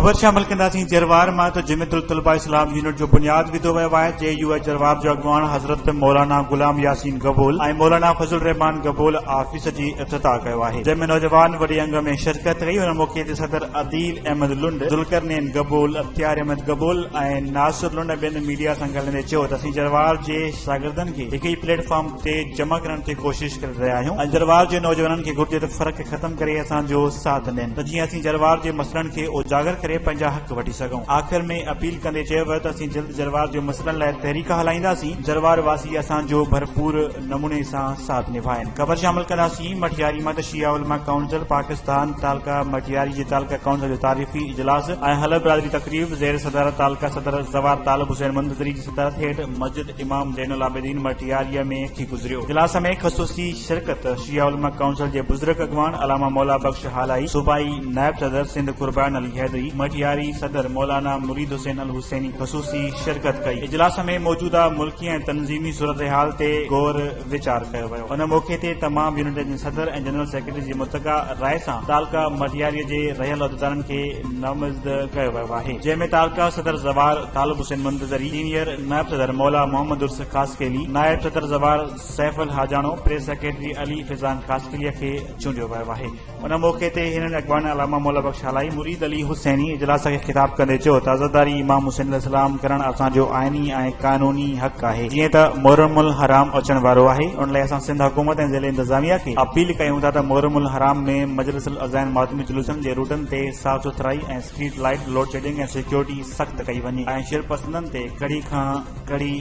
ख़बर शामिल कंदासीं जरवार मां त जमियतुल तलबा इस्लाम यूनिट जो बुनियाद विधो वियो आहे। JUI जरवार जो अॻवान हज़रत मौलाना गुलाम यासीन गबोल ऐं मौलाना फज़ुल रहमान गबोल ऑफिस जी इफ्तिताह कयो आहे, जंहिंमें नौजवान वॾे अंग में शिरकत कई। हुन मौक़े ते सदर अदील अहमद लुंड, ज़ुल्करनैन गबोल, अख्तियार अहमद गबोल ऐं नासिर लुंड ॿियनि मीडिया सां ॻाल्हाईंदे चयो त असीं जरवार जे शागिर्दनि खे हिक ई प्लेटफॉर्म ते जमा करण ते कोशिश करे रहिया आहियूं ऐं जरवार जे नौजवाननि खे घुर्जे त फ़र्क़ ख़त्म करे असांजो साथ ॾियनि त जीअं असीं जरवार जे मसइलनि खे उजागर करे पंहिंजा हक़ वठी सघूं। आख़िर में अपील कंदे चयो वियो त असीं जल्द जरवार जे मसइलनि लाइ तहरीक हलाईंदासीं। जरवार वासी असांजो भरपूर नमूने सां साथ निभाइनि। ख़बर शामिल कंदासीं मटियारी मां त शिया उलमा काउंसिल पाकिस्तान तालका मटियारी जे तालका काउंसिल जो तारीफ़ी इजलास ऐं हलफ बिरादरी तक़रीब ज़ेर सदारत तालका सदर जवार तालिब हुसैन मुंतज़री जी सदारत हेठि मस्जिद इमाम ज़ैनुल आबिदीन मटियारीअ में थी गुज़रियो। इजलास में ख़ुसूसी शिरकत शिया उलमा काउंसिल जे बुज़ुर्ग अॻवान अलामा मौला बख्श हालाई, सूबाई नायब सदर सिंध कुर्बान अली हैदरी, मटियारी सदर मौलाना मुरीद हुसैन अल हुसैनी ख़ुसूसी शिरकत कई। इजलास में मौजूदा मुल्की ऐं तंज़ीमी सूरत हाल ते गौर वीचार कयो वियो। हुन मौक़े ते तमाम यूनिट जे सदर ऐं जनरल सेक्रेटरी जी मुतक़ा राय सां तालका मटियारीअ जे रहियल उहिदेदारनि खे नामज़द कयो वियो आहे, जंहिंमें तालका सदर जवार तालिब हुसैन मुंतज़री, सीनियर नायब सदर मौला मोहम्मद उर्स ख़ासकेली, नायब सदर जवार Saiful हाजानो, press secretary Ali Fizaan ख़ासकेलीअ खे चूंडियो वियो आहे। हुन मौक़े ते हिननि अॻवान अलामा मौला बख्श हालाई, मुरीद अली हुसैनी इजलास खे ख़िताब कंदे चयो त अज़ादारी इमाम हुसैन अलैहिस्सलाम करण असांजो आइनी ऐं कानूनी हक़ आहे। जीअं त मुहर्रमुल हराम अचण वारो आहे, उन लाइ असां सिंध हुकूमत ऐं ज़िले इंतज़ामिया खे अपील कयूं था त मुहर्रमुल हराम में मजलिसुल अज़ान मातमी जुलूसनि जे रूटनि ते साफ़ सुथराई ऐं स्ट्रीट लाइट, लोड शेडिंग ऐं सिक्योरिटी सख़्त कई वञे ऐं शिरपसंदनि ते कड़ी खां कड़ी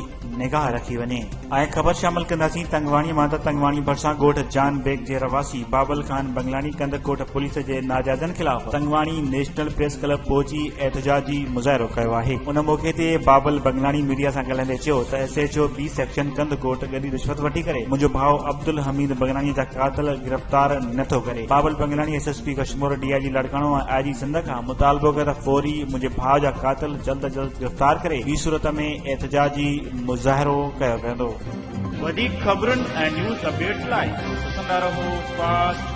निगाह रखी वञे। ऐं ख़बर शामिल कंदासीं तंगवाणी मां त तंगवाणी भरिसां ॻोठ जान बेग जे रवासी बाबल खान बंगलानी कंदकोट पुलिस जे नाजाइज़नि ख़िलाफ़ तंगवाणी नेशनल प्रेस क्लब पहुची एहतजाजी मुज़ाहिरो कयो आहे। उन मौक़े ते बाबल बंगलानी मीडिया सां ॻाल्हाईंदे चयो त SHO B सेक्शन कंदकोट गॾी रिश्वत वठी करे मुंहिंजो भाउ अब्दुल हमीद बंगलानी जा कातिल गिरफ़्तार नथो करे। बाबल बंगलानी SSP कश्मीर DIG लाड़काणो ऐं IG सिंध खां मुतालबो कयो त फौरी मुंहिंजे भाउ जा कातिल जल्द जल्द गिरफ़्तार करे ॿी सूरत में एहतजाजी मुज़ाहिरो कयो वेंदो। वधीक ख़बरुनि ऐं न्यूज़ अपडेट्स लाइ ॾिसंदा रहो फास्ट